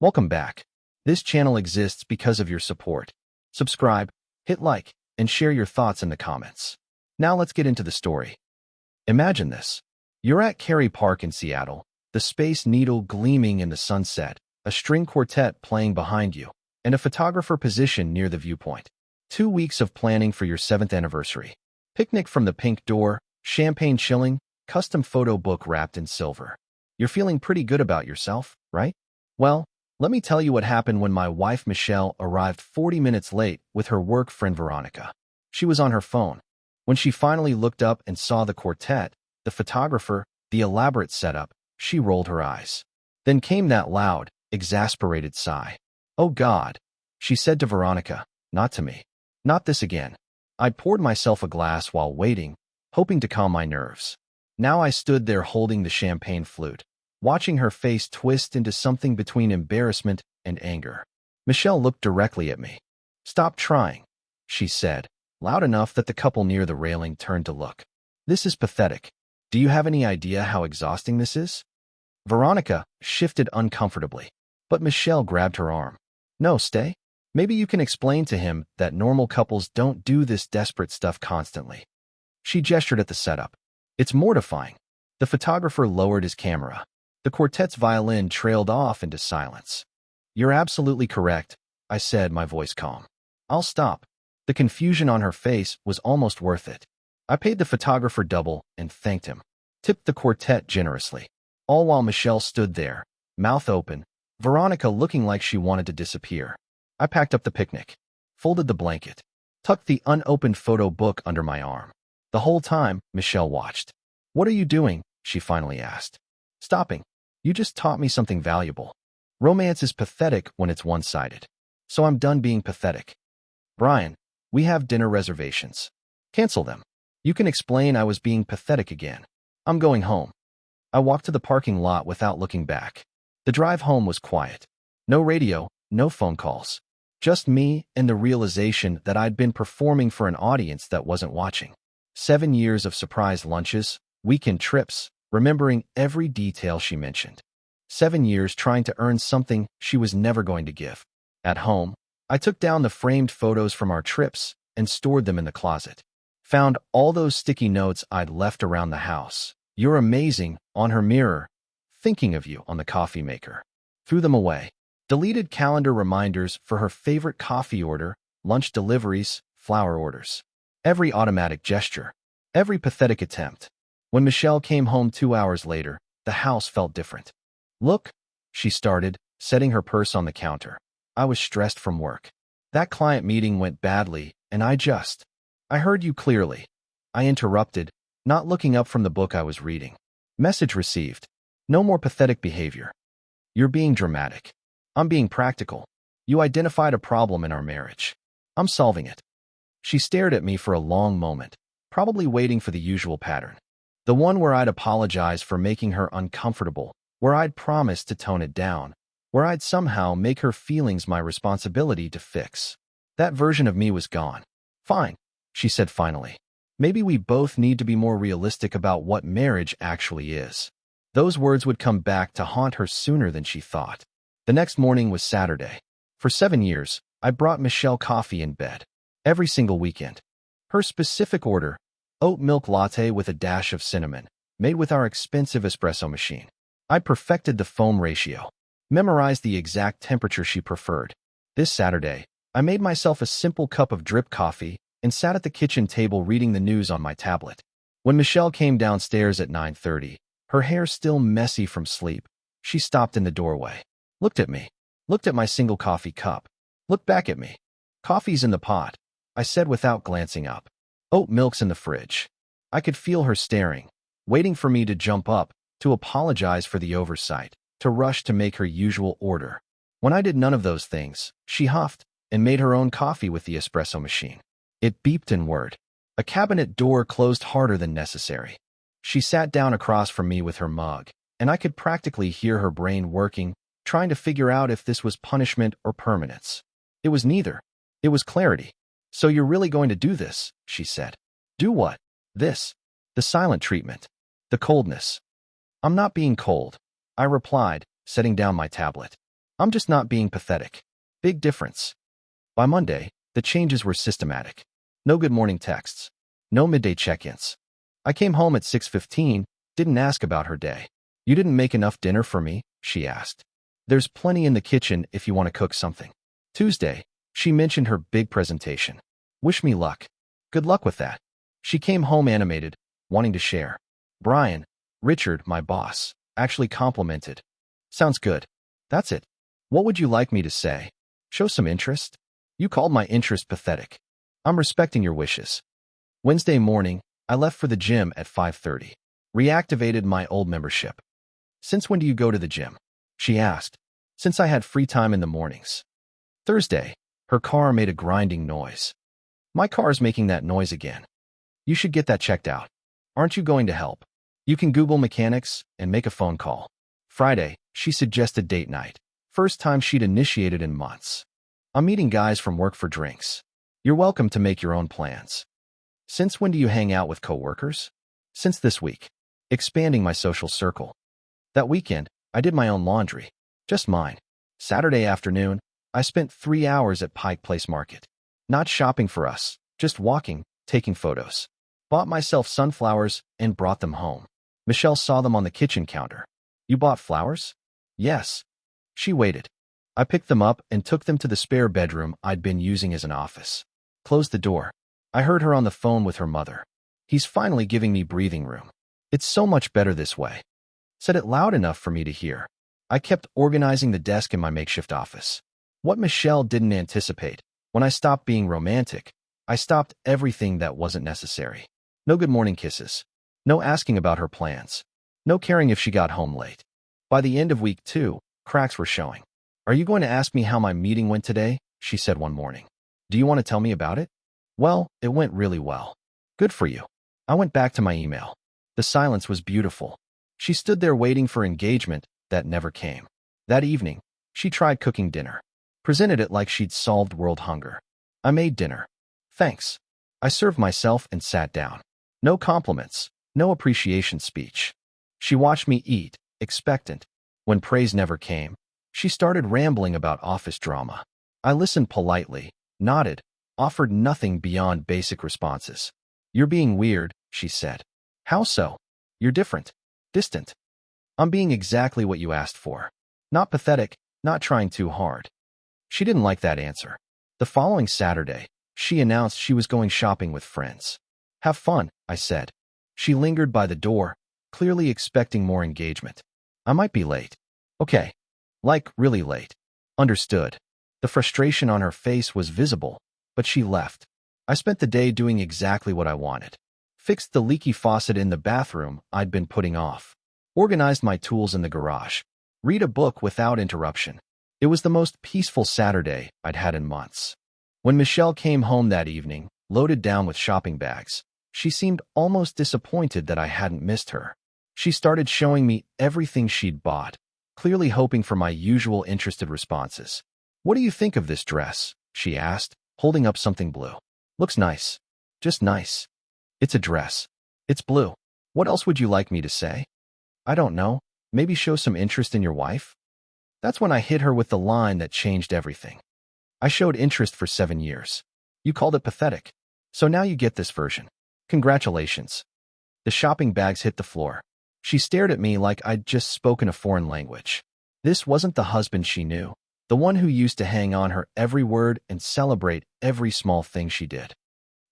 Welcome back. This channel exists because of your support. Subscribe, hit like, and share your thoughts in the comments. Now let's get into the story. Imagine this. You're at Cary Park in Seattle, the Space Needle gleaming in the sunset, a string quartet playing behind you, and a photographer positioned near the viewpoint. 2 weeks of planning for your 7th anniversary. Picnic from the pink door, champagne chilling, custom photo book wrapped in silver. You're feeling pretty good about yourself, right? Well, let me tell you what happened when my wife Michelle arrived 40 minutes late with her work friend Veronica. She was on her phone. When she finally looked up and saw the quartet, the photographer, the elaborate setup, she rolled her eyes. Then came that loud, exasperated sigh. "Oh God," she said to Veronica, not to me. "Not this again." I poured myself a glass while waiting, hoping to calm my nerves. Now I stood there holding the champagne flute, watching her face twist into something between embarrassment and anger. Michelle looked directly at me. "Stop trying," she said, loud enough that the couple near the railing turned to look. "This is pathetic. Do you have any idea how exhausting this is?" Veronica shifted uncomfortably, but Michelle grabbed her arm. "No, stay. Maybe you can explain to him that normal couples don't do this desperate stuff constantly." She gestured at the setup. "It's mortifying." The photographer lowered his camera. The quartet's violin trailed off into silence. "You're absolutely correct," I said, my voice calm. "I'll stop." The confusion on her face was almost worth it. I paid the photographer double and thanked him, tipped the quartet generously, all while Michelle stood there, mouth open, Veronica looking like she wanted to disappear. I packed up the picnic, folded the blanket, tucked the unopened photo book under my arm. The whole time, Michelle watched. "What are you doing?" she finally asked. "Stopping. You just taught me something valuable. Romance is pathetic when it's one-sided. So I'm done being pathetic. Brian, we have dinner reservations. Cancel them. You can explain I was being pathetic again. I'm going home." I walked to the parking lot without looking back. The drive home was quiet. No radio, no phone calls. Just me and the realization that I'd been performing for an audience that wasn't watching. 7 years of surprise lunches, weekend trips, remembering every detail she mentioned. 7 years trying to earn something she was never going to give. At home, I took down the framed photos from our trips and stored them in the closet. Found all those sticky notes I'd left around the house. "You're amazing" on her mirror. "Thinking of you" on the coffee maker. Threw them away. Deleted calendar reminders for her favorite coffee order, lunch deliveries, flower orders. Every automatic gesture. Every pathetic attempt. When Michelle came home 2 hours later, the house felt different. "Look," she started, setting her purse on the counter. I was stressed from work. "That client meeting went badly, and I heard you clearly." I interrupted, not looking up from the book I was reading. Message received. "No more pathetic behavior. You're being dramatic. I'm being practical. You identified a problem in our marriage. I'm solving it." She stared at me for a long moment, probably waiting for the usual pattern. The one where I'd apologize for making her uncomfortable, where I'd promise to tone it down, where I'd somehow make her feelings my responsibility to fix. That version of me was gone. "Fine," she said finally. "Maybe we both need to be more realistic about what marriage actually is." Those words would come back to haunt her sooner than she thought. The next morning was Saturday. For 7 years, I brought Michelle coffee in bed. Every single weekend. Her specific order: oat milk latte with a dash of cinnamon, made with our expensive espresso machine. I perfected the foam ratio, memorized the exact temperature she preferred. This Saturday, I made myself a simple cup of drip coffee and sat at the kitchen table reading the news on my tablet. When Michelle came downstairs at 9:30, her hair still messy from sleep, she stopped in the doorway, looked at me, looked at my single coffee cup, looked back at me. "Coffee's in the pot," I said without glancing up. "Oat milk's in the fridge." I could feel her staring, waiting for me to jump up, to apologize for the oversight, to rush to make her usual order. When I did none of those things, she huffed and made her own coffee with the espresso machine. It beeped and whirred. A cabinet door closed harder than necessary. She sat down across from me with her mug, and I could practically hear her brain working, trying to figure out if this was punishment or permanence. It was neither. It was clarity. "So you're really going to do this," she said. "Do what?" "This." The silent treatment. The coldness. "I'm not being cold," I replied, setting down my tablet. I'm just not being pathetic. Big difference. By Monday, the changes were systematic. No good morning texts. No midday check-ins. I came home at 6:15, didn't ask about her day. You didn't make enough dinner for me, she asked. There's plenty in the kitchen if you want to cook something. Tuesday, she mentioned her big presentation. Wish me luck. Good luck with that. She came home animated, wanting to share. Brian, Richard, my boss, actually complimented. Sounds good. That's it. What would you like me to say? Show some interest? You called my interest pathetic. I'm respecting your wishes. Wednesday morning, I left for the gym at 5:30. Reactivated my old membership. Since when do you go to the gym? She asked. Since I had free time in the mornings. Thursday, her car made a grinding noise. My car's making that noise again. You should get that checked out. Aren't you going to help? You can Google mechanics and make a phone call. Friday, she suggested date night. First time she'd initiated in months. I'm meeting guys from work for drinks. You're welcome to make your own plans. Since when do you hang out with coworkers? Since this week. Expanding my social circle. That weekend, I did my own laundry. Just mine. Saturday afternoon, I spent 3 hours at Pike Place Market. Not shopping for us, just walking, taking photos. Bought myself sunflowers and brought them home. Michelle saw them on the kitchen counter. You bought flowers? Yes. She waited. I picked them up and took them to the spare bedroom I'd been using as an office. Closed the door. I heard her on the phone with her mother. He's finally giving me breathing room. It's so much better this way. Said it loud enough for me to hear. I kept organizing the desk in my makeshift office. What Michelle didn't anticipate, when I stopped being romantic, I stopped everything that wasn't necessary. No good morning kisses. No asking about her plans. No caring if she got home late. By the end of week 2, cracks were showing. Are you going to ask me how my meeting went today? She said one morning. Do you want to tell me about it? Well, it went really well. Good for you. I went back to my email. The silence was beautiful. She stood there waiting for engagement that never came. That evening, she tried cooking dinner. Presented it like she'd solved world hunger. I made dinner. Thanks. I served myself and sat down. No compliments, no appreciation speech. She watched me eat, expectant. When praise never came, she started rambling about office drama. I listened politely, nodded, offered nothing beyond basic responses. You're being weird, she said. How so? You're different. Distant. I'm being exactly what you asked for. Not pathetic, not trying too hard. She didn't like that answer. The following Saturday, she announced she was going shopping with friends. Have fun, I said. She lingered by the door, clearly expecting more engagement. I might be late. Okay. Like, really late. Understood. The frustration on her face was visible, but she left. I spent the day doing exactly what I wanted. Fixed the leaky faucet in the bathroom I'd been putting off. Organized my tools in the garage. Read a book without interruption. It was the most peaceful Saturday I'd had in months. When Michelle came home that evening, loaded down with shopping bags, she seemed almost disappointed that I hadn't missed her. She started showing me everything she'd bought, clearly hoping for my usual interested responses. What do you think of this dress? She asked, holding up something blue. Looks nice. Just nice. It's a dress. It's blue. What else would you like me to say? I don't know. Maybe show some interest in your wife? That's when I hit her with the line that changed everything. I showed interest for 7 years. You called it pathetic. So now you get this version. Congratulations. The shopping bags hit the floor. She stared at me like I'd just spoken a foreign language. This wasn't the husband she knew, the one who used to hang on her every word and celebrate every small thing she did.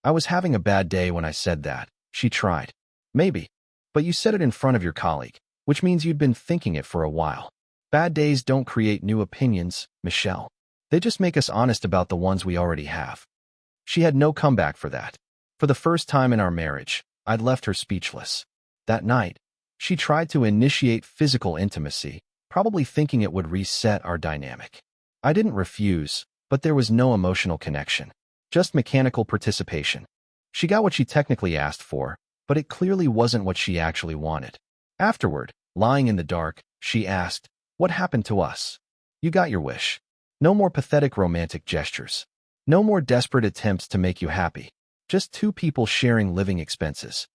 I was having a bad day when I said that, she tried. Maybe. But you said it in front of your colleague, which means you'd been thinking it for a while. Bad days don't create new opinions, Michelle. They just make us honest about the ones we already have. She had no comeback for that. For the first time in our marriage, I'd left her speechless. That night, she tried to initiate physical intimacy, probably thinking it would reset our dynamic. I didn't refuse, but there was no emotional connection. Just mechanical participation. She got what she technically asked for, but it clearly wasn't what she actually wanted. Afterward, lying in the dark, she asked, "What happened to us?" You got your wish. No more pathetic romantic gestures. No more desperate attempts to make you happy. Just two people sharing living expenses.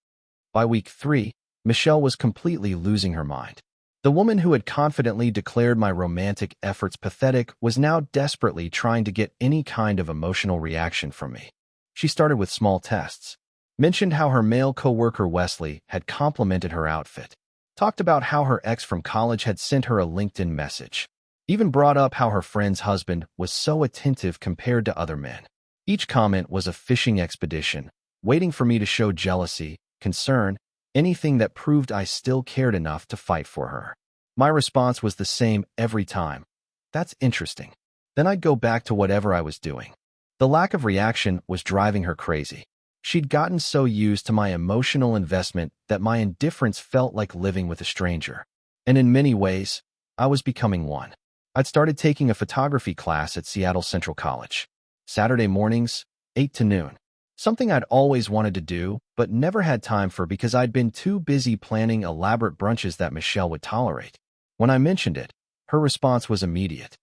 By week 3, Michelle was completely losing her mind. The woman who had confidently declared my romantic efforts pathetic was now desperately trying to get any kind of emotional reaction from me. She started with small tests, mentioned how her male coworker Wesley had complimented her outfit, talked about how her ex from college had sent her a LinkedIn message, even brought up how her friend's husband was so attentive compared to other men. Each comment was a fishing expedition, waiting for me to show jealousy, concern, anything that proved I still cared enough to fight for her. My response was the same every time. That's interesting. Then I'd go back to whatever I was doing. The lack of reaction was driving her crazy. She'd gotten so used to my emotional investment that my indifference felt like living with a stranger. And in many ways, I was becoming one. I'd started taking a photography class at Seattle Central College. Saturday mornings, 8 to noon. Something I'd always wanted to do, but never had time for because I'd been too busy planning elaborate brunches that Michelle would tolerate. When I mentioned it, her response was immediate.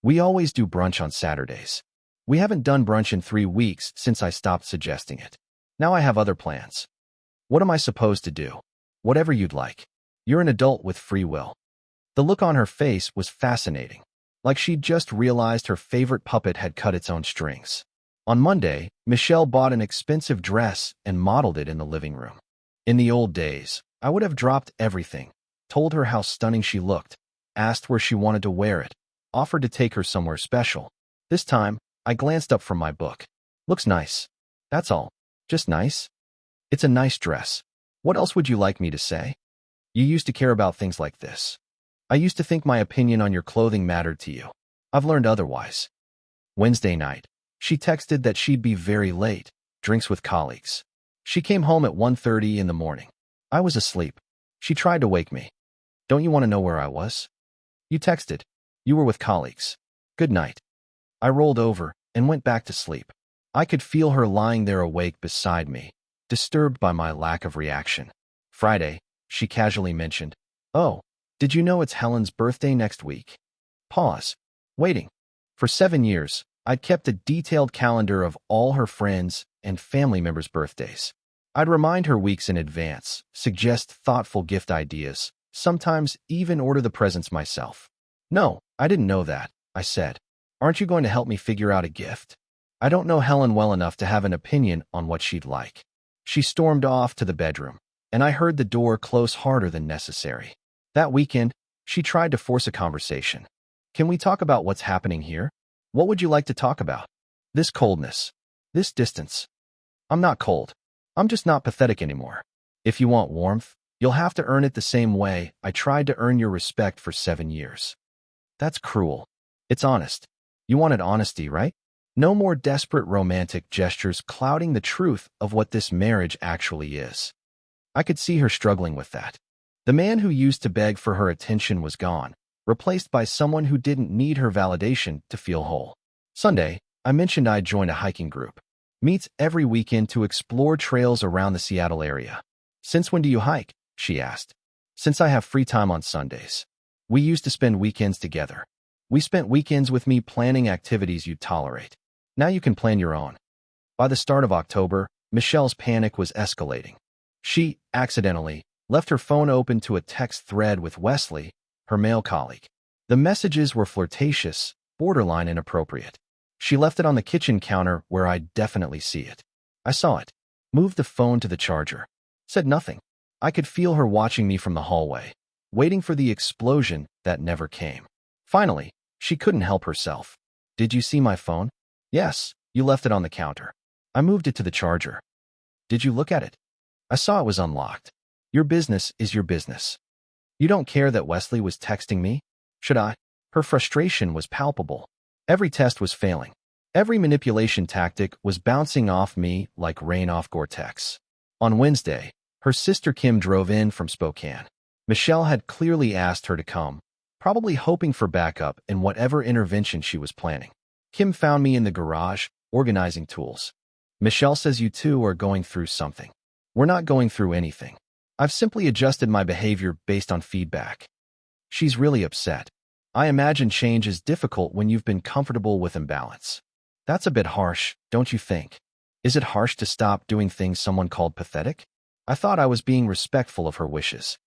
We always do brunch on Saturdays. We haven't done brunch in 3 weeks since I stopped suggesting it. Now I have other plans. What am I supposed to do? Whatever you'd like. You're an adult with free will. The look on her face was fascinating, like she'd just realized her favorite puppet had cut its own strings. On Monday, Michelle bought an expensive dress and modeled it in the living room. In the old days, I would have dropped everything, told her how stunning she looked, asked where she wanted to wear it, offered to take her somewhere special. This time, I glanced up from my book. Looks nice. That's all. Just nice? It's a nice dress. What else would you like me to say? You used to care about things like this. I used to think my opinion on your clothing mattered to you. I've learned otherwise. Wednesday night, she texted that she'd be very late, drinks with colleagues. She came home at 1:30 in the morning. I was asleep. She tried to wake me. Don't you want to know where I was? You texted. You were with colleagues. Good night. I rolled over and went back to sleep. I could feel her lying there awake beside me, disturbed by my lack of reaction. Friday, she casually mentioned, "Oh, did you know it's Helen's birthday next week?" Pause. Waiting. For 7 years, I'd kept a detailed calendar of all her friends and family members' birthdays. I'd remind her weeks in advance, suggest thoughtful gift ideas, sometimes even order the presents myself. "No, I didn't know that," I said. "Aren't you going to help me figure out a gift?" I don't know Helen well enough to have an opinion on what she'd like. She stormed off to the bedroom, and I heard the door close harder than necessary. That weekend, she tried to force a conversation. "Can we talk about what's happening here? What would you like to talk about?" This coldness. This distance. I'm not cold. I'm just not pathetic anymore. If you want warmth, you'll have to earn it the same way I tried to earn your respect for 7 years. That's cruel. It's honest. You wanted honesty, right? No more desperate romantic gestures clouding the truth of what this marriage actually is. I could see her struggling with that. The man who used to beg for her attention was gone, replaced by someone who didn't need her validation to feel whole. Sunday, I mentioned I'd joined a hiking group. Meets every weekend to explore trails around the Seattle area. "Since when do you hike?" she asked. "Since I have free time on Sundays. We used to spend weekends together. We spent weekends with me planning activities you'd tolerate. Now you can plan your own." By the start of October, Michelle's panic was escalating. She, accidentally, left her phone open to a text thread with Wesley, her male colleague. The messages were flirtatious, borderline inappropriate. She left it on the kitchen counter where I'd definitely see it. I saw it, moved the phone to the charger, said nothing. I could feel her watching me from the hallway, waiting for the explosion that never came. Finally, she couldn't help herself. "Did you see my phone?" "Yes, you left it on the counter." I moved it to the charger. "Did you look at it?" "I saw it was unlocked." "Your business is your business. You don't care that Wesley was texting me? Should I?" Her frustration was palpable. Every test was failing. Every manipulation tactic was bouncing off me like rain off Gore-Tex. On Wednesday, her sister Kim drove in from Spokane. Michelle had clearly asked her to come, probably hoping for backup in whatever intervention she was planning. Kim found me in the garage, organizing tools. "Michelle says you two are going through something." "We're not going through anything. I've simply adjusted my behavior based on feedback." She's really upset. "I imagine change is difficult when you've been comfortable with imbalance." That's a bit harsh, don't you think? Is it harsh to stop doing things someone called pathetic? I thought I was being respectful of her wishes.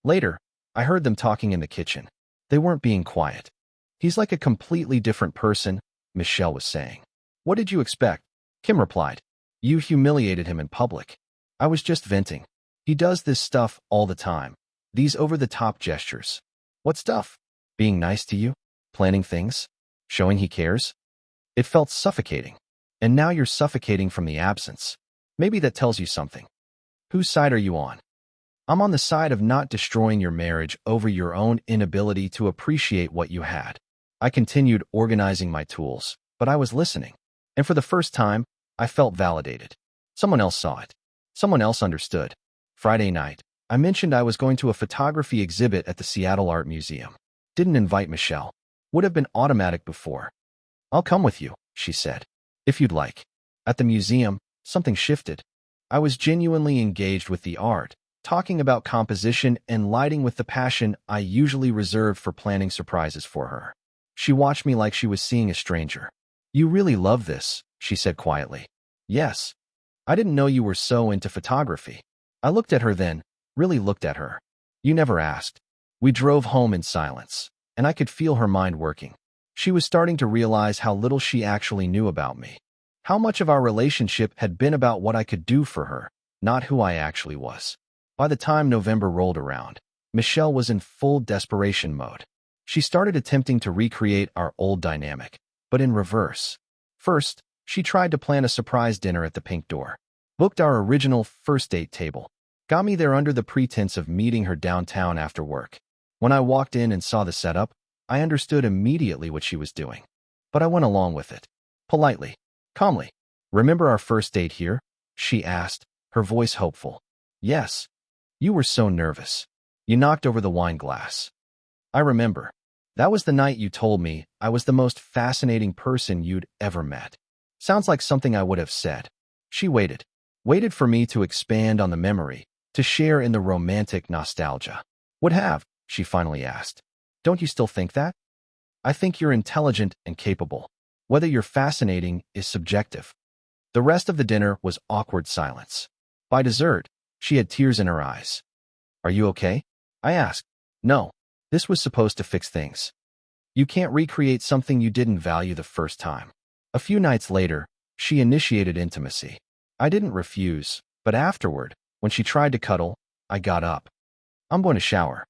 Later, I heard them talking in the kitchen. They weren't being quiet. He's like a completely different person, Michelle was saying. What did you expect? Kim replied. You humiliated him in public. I was just venting. He does this stuff all the time. These over-the-top gestures. What stuff? Being nice to you? Planning things? Showing he cares? It felt suffocating. And now you're suffocating from the absence. Maybe that tells you something. Whose side are you on? I'm on the side of not destroying your marriage over your own inability to appreciate what you had. I continued organizing my tools, but I was listening. And for the first time, I felt validated. Someone else saw it. Someone else understood. Friday night, I mentioned I was going to a photography exhibit at the Seattle Art Museum. Didn't invite Michelle. Would have been automatic before. I'll come with you, she said. If you'd like. At the museum, something shifted. I was genuinely engaged with the art, talking about composition and lighting with the passion I usually reserve for planning surprises for her. She watched me like she was seeing a stranger. You really love this, she said quietly. Yes. I didn't know you were so into photography. I looked at her then, really looked at her. You never asked. We drove home in silence, and I could feel her mind working. She was starting to realize how little she actually knew about me. How much of our relationship had been about what I could do for her, not who I actually was. By the time November rolled around, Michelle was in full desperation mode. She started attempting to recreate our old dynamic, but in reverse. First, she tried to plan a surprise dinner at the Pink Door. Booked our original first date table. Got me there under the pretense of meeting her downtown after work. When I walked in and saw the setup, I understood immediately what she was doing. But I went along with it. Politely. Calmly. Remember our first date here? She asked, her voice hopeful. Yes. You were so nervous. You knocked over the wine glass. I remember. That was the night you told me I was the most fascinating person you'd ever met. Sounds like something I would have said. She waited. Waited for me to expand on the memory, to share in the romantic nostalgia. Would have, she finally asked. Don't you still think that? I think you're intelligent and capable. Whether you're fascinating is subjective. The rest of the dinner was awkward silence. By dessert, she had tears in her eyes. Are you okay? I asked. No. This was supposed to fix things. You can't recreate something you didn't value the first time. A few nights later, she initiated intimacy. I didn't refuse, but afterward, when she tried to cuddle, I got up. I'm going to shower.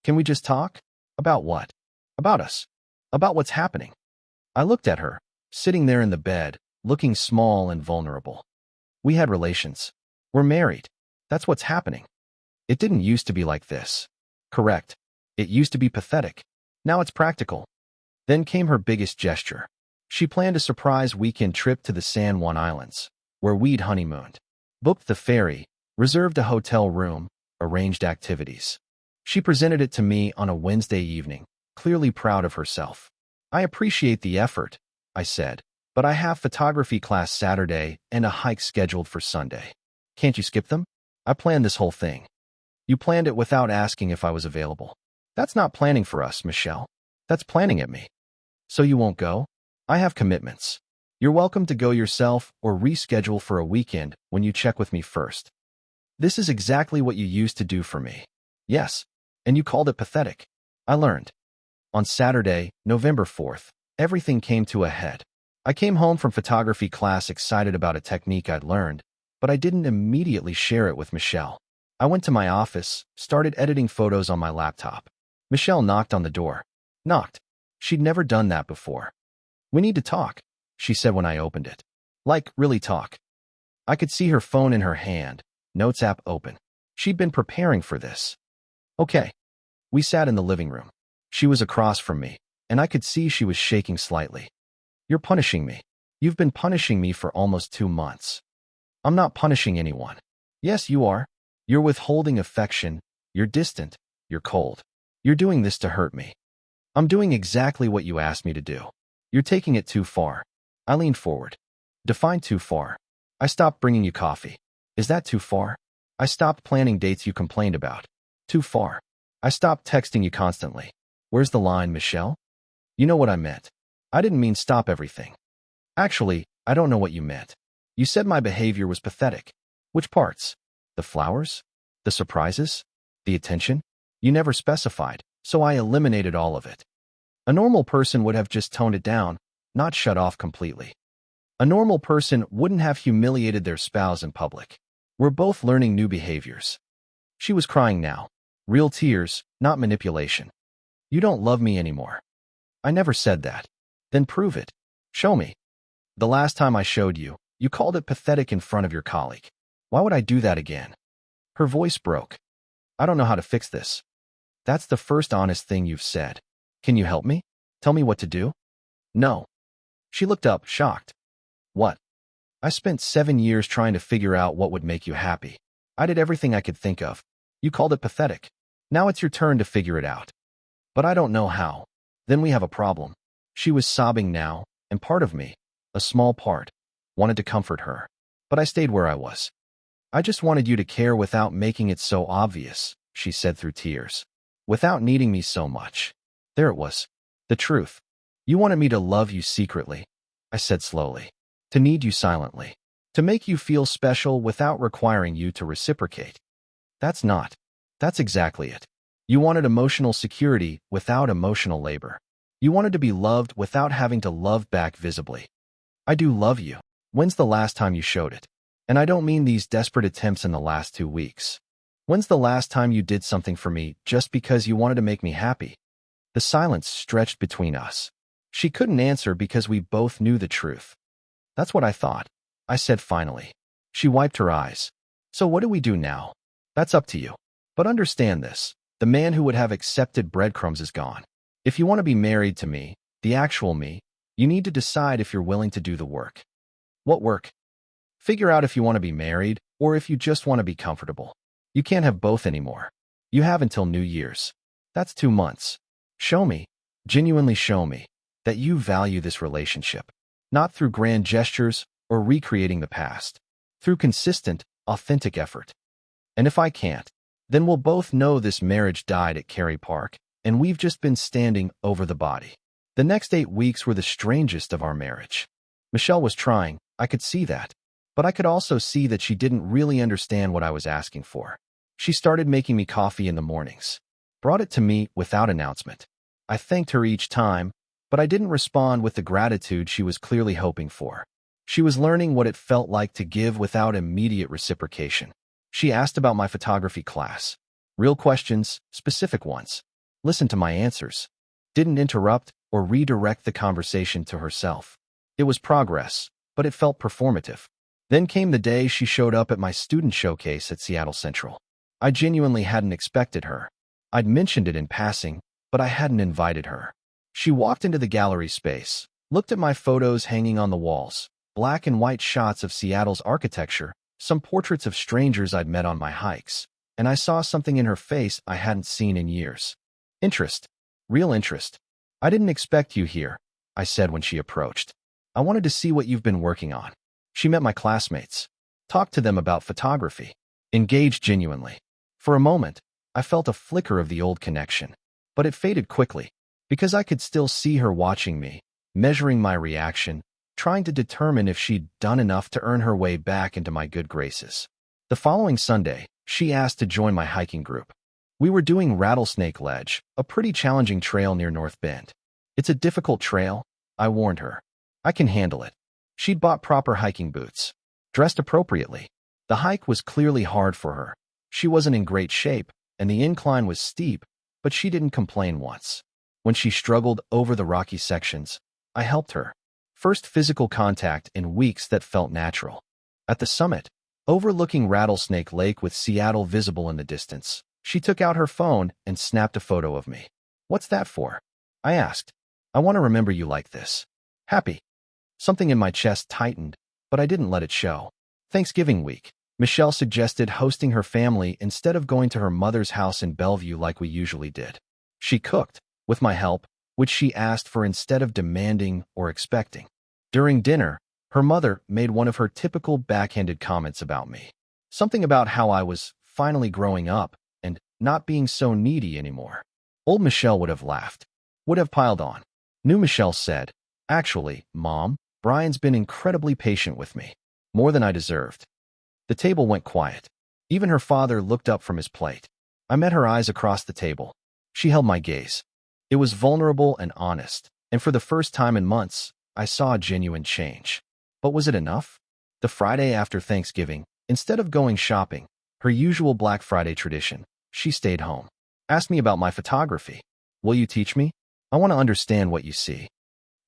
Can we just talk? About what? About us. About what's happening. I looked at her, sitting there in the bed, looking small and vulnerable. We had relations. We're married. That's what's happening. It didn't used to be like this. Correct. It used to be pathetic. Now it's practical. Then came her biggest gesture. She planned a surprise weekend trip to the San Juan Islands, where we'd honeymooned. Booked the ferry, reserved a hotel room, arranged activities. She presented it to me on a Wednesday evening, clearly proud of herself. I appreciate the effort, I said, but I have photography class Saturday and a hike scheduled for Sunday. Can't you skip them? I planned this whole thing. You planned it without asking if I was available. That's not planning for us, Michelle. That's planning at me. So you won't go? I have commitments. You're welcome to go yourself or reschedule for a weekend when you check with me first. This is exactly what you used to do for me. Yes, and you called it pathetic. I learned. On Saturday, November 4th, everything came to a head. I came home from photography class excited about a technique I'd learned, but I didn't immediately share it with Michelle. I went to my office, started editing photos on my laptop. Michelle knocked on the door. Knocked. She'd never done that before. We need to talk, she said when I opened it. Like, really talk. I could see her phone in her hand, notes app open. She'd been preparing for this. Okay. We sat in the living room. She was across from me, and I could see she was shaking slightly. You're punishing me. You've been punishing me for almost 2 months. I'm not punishing anyone. Yes, you are. You're withholding affection. You're distant. You're cold. You're doing this to hurt me. I'm doing exactly what you asked me to do. You're taking it too far. I leaned forward. Define too far. I stopped bringing you coffee. Is that too far? I stopped planning dates you complained about. Too far. I stopped texting you constantly. Where's the line, Michelle? You know what I meant. I didn't mean stop everything. Actually, I don't know what you meant. You said my behavior was pathetic. Which parts? The flowers? The surprises? The attention? You never specified, so I eliminated all of it. A normal person would have just toned it down, not shut off completely. A normal person wouldn't have humiliated their spouse in public. We're both learning new behaviors. She was crying now. Real tears, not manipulation. You don't love me anymore. I never said that. Then prove it. Show me. The last time I showed you, you called it pathetic in front of your colleague. Why would I do that again? Her voice broke. I don't know how to fix this. That's the first honest thing you've said. Can you help me? Tell me what to do? No. She looked up, shocked. What? I spent 7 years trying to figure out what would make you happy. I did everything I could think of. You called it pathetic. Now it's your turn to figure it out. But I don't know how. Then we have a problem. She was sobbing now, and part of me, a small part, wanted to comfort her. But I stayed where I was. I just wanted you to care without making it so obvious, she said through tears. Without needing me so much. There it was. The truth. You wanted me to love you secretly, I said slowly. To need you silently. To make you feel special without requiring you to reciprocate. That's exactly it. You wanted emotional security without emotional labor. You wanted to be loved without having to love back visibly. I do love you. When's the last time you showed it? And I don't mean these desperate attempts in the last 2 weeks. When's the last time you did something for me just because you wanted to make me happy? The silence stretched between us. She couldn't answer because we both knew the truth. That's what I thought, I said finally. She wiped her eyes. So what do we do now? That's up to you. But understand this. The man who would have accepted breadcrumbs is gone. If you want to be married to me, the actual me, you need to decide if you're willing to do the work. What work? Figure out if you want to be married or if you just want to be comfortable. You can't have both anymore. You have until New Year's. That's 2 months. Show me, genuinely show me, that you value this relationship. Not through grand gestures or recreating the past. Through consistent, authentic effort. And if I can't, then we'll both know this marriage died at Cary Park, and we've just been standing over the body. The next 8 weeks were the strangest of our marriage. Michelle was trying, I could see that. But I could also see that she didn't really understand what I was asking for. She started making me coffee in the mornings. Brought it to me without announcement. I thanked her each time, but I didn't respond with the gratitude she was clearly hoping for. She was learning what it felt like to give without immediate reciprocation. She asked about my photography class. Real questions, specific ones. Listened to my answers. Didn't interrupt or redirect the conversation to herself. It was progress, but it felt performative. Then came the day she showed up at my student showcase at Seattle Central. I genuinely hadn't expected her. I'd mentioned it in passing, but I hadn't invited her. She walked into the gallery space, looked at my photos hanging on the walls, black and white shots of Seattle's architecture, some portraits of strangers I'd met on my hikes, and I saw something in her face I hadn't seen in years. Interest. Real interest. I didn't expect you here, I said when she approached. I wanted to see what you've been working on. She met my classmates, talked to them about photography, engaged genuinely. For a moment, I felt a flicker of the old connection, but it faded quickly, because I could still see her watching me, measuring my reaction, trying to determine if she'd done enough to earn her way back into my good graces. The following Sunday, she asked to join my hiking group. We were doing Rattlesnake Ledge, a pretty challenging trail near North Bend. It's a difficult trail, I warned her. I can handle it. She'd bought proper hiking boots, dressed appropriately. The hike was clearly hard for her. She wasn't in great shape, and the incline was steep, but she didn't complain once. When she struggled over the rocky sections, I helped her. First physical contact in weeks that felt natural. At the summit, overlooking Rattlesnake Lake with Seattle visible in the distance, she took out her phone and snapped a photo of me. What's that for? I asked. I want to remember you like this. Happy. Something in my chest tightened, but I didn't let it show. Thanksgiving week, Michelle suggested hosting her family instead of going to her mother's house in Bellevue like we usually did. She cooked, with my help, which she asked for instead of demanding or expecting. During dinner, her mother made one of her typical backhanded comments about me. Something about how I was finally growing up and not being so needy anymore. Old Michelle would have laughed, would have piled on. New Michelle said, "Actually, Mom, Brian's been incredibly patient with me, more than I deserved." The table went quiet. Even her father looked up from his plate. I met her eyes across the table. She held my gaze. It was vulnerable and honest, and for the first time in months, I saw a genuine change. But was it enough? The Friday after Thanksgiving, instead of going shopping, her usual Black Friday tradition, she stayed home. Asked me about my photography. Will you teach me? I want to understand what you see.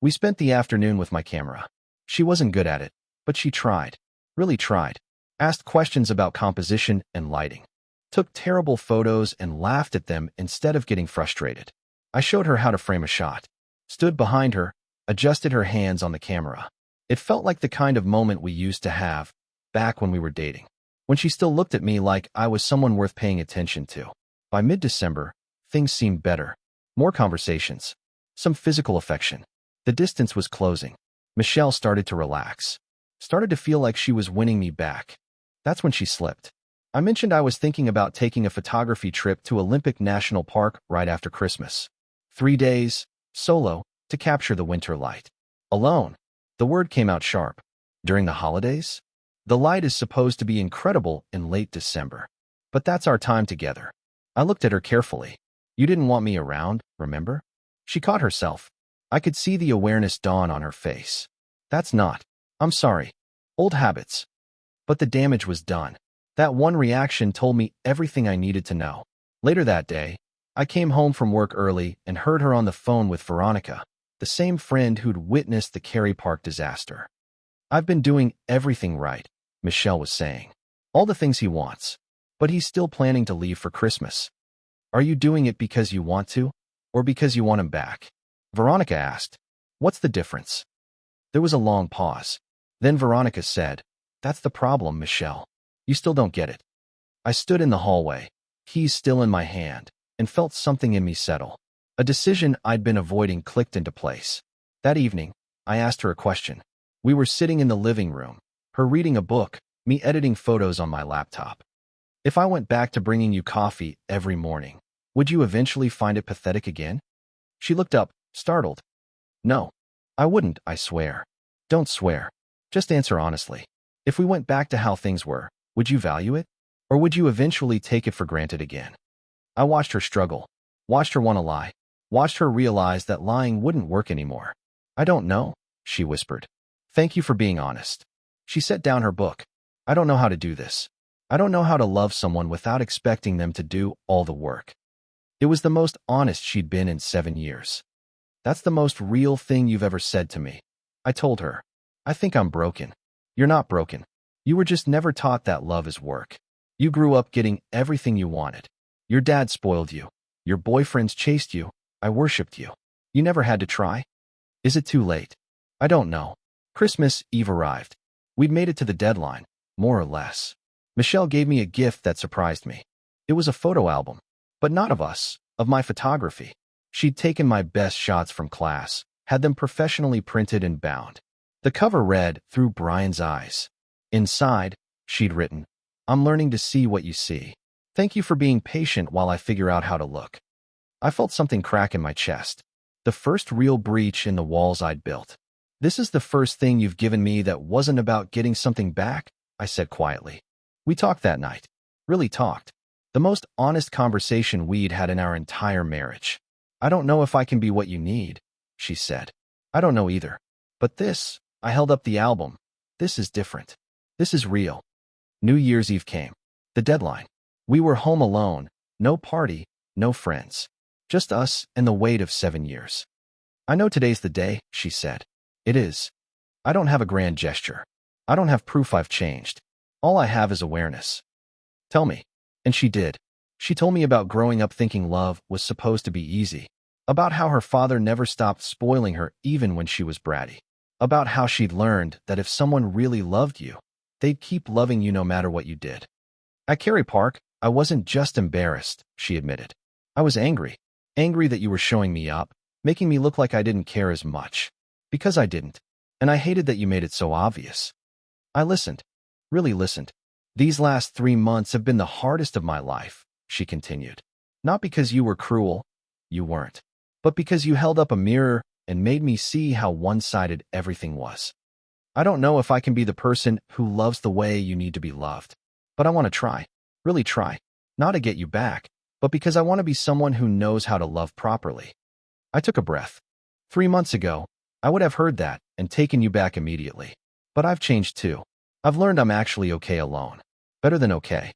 We spent the afternoon with my camera. She wasn't good at it, but she tried. Really tried. Asked questions about composition and lighting. Took terrible photos and laughed at them instead of getting frustrated. I showed her how to frame a shot. Stood behind her, adjusted her hands on the camera. It felt like the kind of moment we used to have back when we were dating, when she still looked at me like I was someone worth paying attention to. By mid-December, things seemed better. More conversations. Some physical affection. The distance was closing. Michelle started to relax. Started to feel like she was winning me back. That's when she slipped. I mentioned I was thinking about taking a photography trip to Olympic National Park right after Christmas. 3 days, solo, to capture the winter light. Alone. The word came out sharp. During the holidays? The light is supposed to be incredible in late December. But that's our time together. I looked at her carefully. You didn't want me around, remember? She caught herself. I could see the awareness dawn on her face. That's not. I'm sorry. Old habits. But the damage was done. That one reaction told me everything I needed to know. Later that day, I came home from work early and heard her on the phone with Veronica, the same friend who'd witnessed the Cary Park disaster. I've been doing everything right, Michelle was saying. All the things he wants. But he's still planning to leave for Christmas. Are you doing it because you want to, or because you want him back? Veronica asked. What's the difference? There was a long pause. Then Veronica said, That's the problem, Michelle. You still don't get it. I stood in the hallway, keys still in my hand, and felt something in me settle. A decision I'd been avoiding clicked into place. That evening, I asked her a question. We were sitting in the living room, her reading a book, me editing photos on my laptop. If I went back to bringing you coffee every morning, would you eventually find it pathetic again? She looked up, startled. No, I wouldn't, I swear. Don't swear. Just answer honestly. If we went back to how things were, would you value it? Or would you eventually take it for granted again? I watched her struggle, watched her want to lie, watched her realize that lying wouldn't work anymore. I don't know, she whispered. Thank you for being honest. She set down her book. I don't know how to do this. I don't know how to love someone without expecting them to do all the work. It was the most honest she'd been in 7 years. That's the most real thing you've ever said to me. I told her. I think I'm broken. You're not broken. You were just never taught that love is work. You grew up getting everything you wanted. Your dad spoiled you. Your boyfriends chased you. I worshipped you. You never had to try? Is it too late? I don't know. Christmas Eve arrived. We'd made it to the deadline, more or less. Michelle gave me a gift that surprised me. It was a photo album, but not of us, of my photography. She'd taken my best shots from class, had them professionally printed and bound. The cover read, Through Brian's Eyes. Inside, she'd written, I'm learning to see what you see. Thank you for being patient while I figure out how to look. I felt something crack in my chest. The first real breach in the walls I'd built. This is the first thing you've given me that wasn't about getting something back, I said quietly. We talked that night. Really talked. The most honest conversation we'd had in our entire marriage. I don't know if I can be what you need, she said. I don't know either. But this, I held up the album. This is different. This is real. New Year's Eve came. The deadline. We were home alone. No party, no friends. Just us and the weight of 7 years. I know today's the day, she said. It is. I don't have a grand gesture. I don't have proof I've changed. All I have is awareness. Tell me. And she did. She told me about growing up thinking love was supposed to be easy. About how her father never stopped spoiling her even when she was bratty. About how she'd learned that if someone really loved you, they'd keep loving you no matter what you did. At Cary Park, I wasn't just embarrassed, she admitted. I was angry. Angry that you were showing me up, making me look like I didn't care as much. Because I didn't. And I hated that you made it so obvious. I listened. Really listened. These last 3 months have been the hardest of my life, she continued. Not because you were cruel. You weren't. But because you held up a mirror and made me see how one-sided everything was. I don't know if I can be the person who loves the way you need to be loved. But I want to try. Really try. Not to get you back, but because I want to be someone who knows how to love properly. I took a breath. 3 months ago, I would have heard that and taken you back immediately. But I've changed too. I've learned I'm actually okay alone. Better than okay.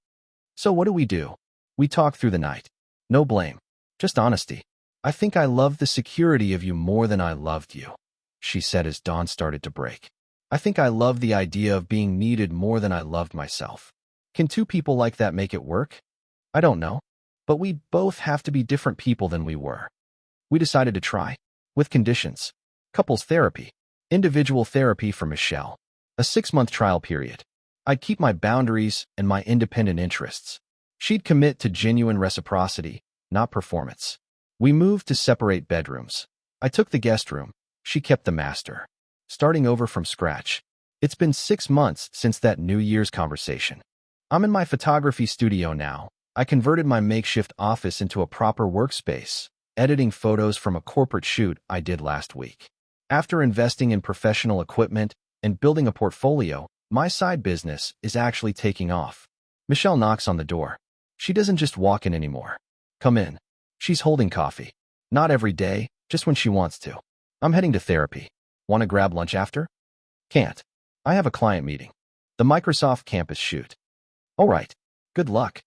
So what do? We talk through the night. No blame. Just honesty. I think I loved the security of you more than I loved you, she said as dawn started to break. I think I loved the idea of being needed more than I loved myself. Can two people like that make it work? I don't know. But we both have to be different people than we were. We decided to try. With conditions. Couples therapy. Individual therapy for Michelle. A 6-month trial period. I'd keep my boundaries and my independent interests. She'd commit to genuine reciprocity, not performance. We moved to separate bedrooms. I took the guest room. She kept the master. Starting over from scratch. It's been 6 months since that New Year's conversation. I'm in my photography studio now. I converted my makeshift office into a proper workspace, editing photos from a corporate shoot I did last week. After investing in professional equipment and building a portfolio, my side business is actually taking off. Michelle knocks on the door. She doesn't just walk in anymore. Come in. She's holding coffee. Not every day, just when she wants to. I'm heading to therapy. Want to grab lunch after? Can't. I have a client meeting. The Microsoft campus shoot. All right. Good luck.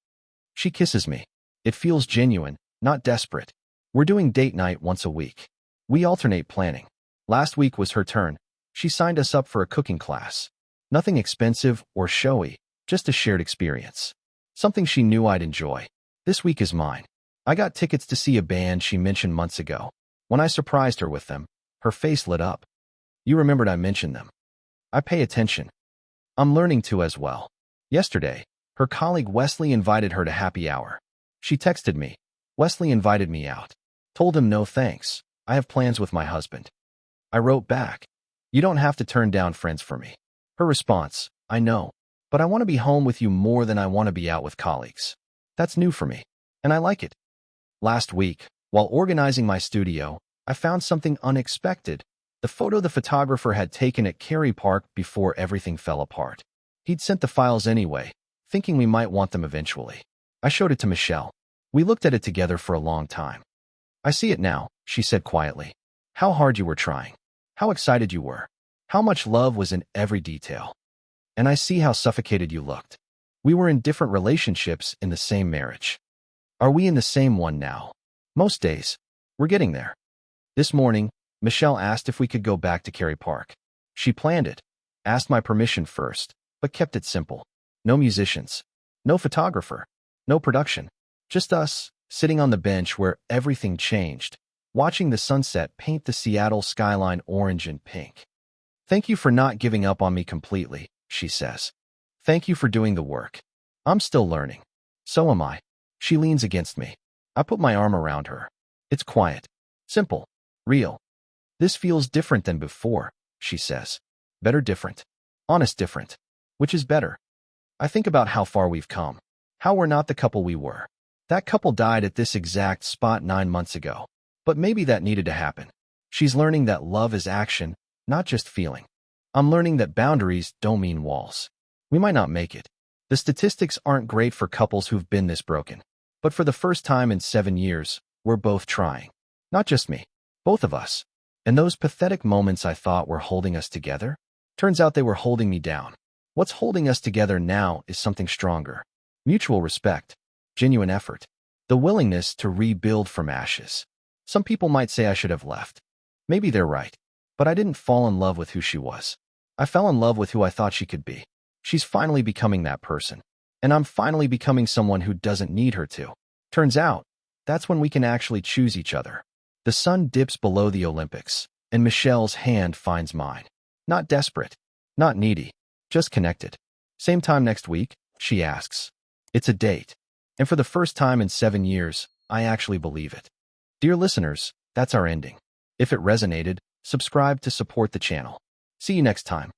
She kisses me. It feels genuine, not desperate. We're doing date night once a week. We alternate planning. Last week was her turn. She signed us up for a cooking class. Nothing expensive or showy, just a shared experience. Something she knew I'd enjoy. This week is mine. I got tickets to see a band she mentioned months ago. When I surprised her with them, her face lit up. You remembered I mentioned them. I pay attention. I'm learning to as well. Yesterday, her colleague Wesley invited her to happy hour. She texted me. Wesley invited me out. Told him no thanks. I have plans with my husband. I wrote back. You don't have to turn down friends for me. Her response, I know, but I want to be home with you more than I want to be out with colleagues. That's new for me, and I like it. Last week, while organizing my studio, I found something unexpected. The photo the photographer had taken at Cary Park before everything fell apart. He'd sent the files anyway, thinking we might want them eventually. I showed it to Michelle. We looked at it together for a long time. I see it now, she said quietly. How hard you were trying. How excited you were. How much love was in every detail. And I see how suffocated you looked. We were in different relationships in the same marriage. Are we in the same one now? Most days. We're getting there. This morning, Michelle asked if we could go back to Cary Park. She planned it, asked my permission first, but kept it simple. No musicians, no photographer, no production. Just us, sitting on the bench where everything changed, watching the sunset paint the Seattle skyline orange and pink. Thank you for not giving up on me completely, she says. Thank you for doing the work. I'm still learning. So am I. She leans against me. I put my arm around her. It's quiet, simple, real. This feels different than before, she says. Better different. Honest different. Which is better? I think about how far we've come. How we're not the couple we were. That couple died at this exact spot 9 months ago. But maybe that needed to happen. She's learning that love is action, not just feeling. I'm learning that boundaries don't mean walls. We might not make it. The statistics aren't great for couples who've been this broken. But for the first time in 7 years, we're both trying. Not just me. Both of us. And those pathetic moments I thought were holding us together, turns out they were holding me down. What's holding us together now is something stronger. Mutual respect. Genuine effort. The willingness to rebuild from ashes. Some people might say I should have left. Maybe they're right. But I didn't fall in love with who she was. I fell in love with who I thought she could be. She's finally becoming that person. And I'm finally becoming someone who doesn't need her to. Turns out, that's when we can actually choose each other. The sun dips below the Olympics, and Michelle's hand finds mine. Not desperate. Not needy. Just connected. Same time next week, she asks. It's a date. And for the first time in 7 years, I actually believe it. Dear listeners, that's our ending. If it resonated, subscribe to support the channel. See you next time.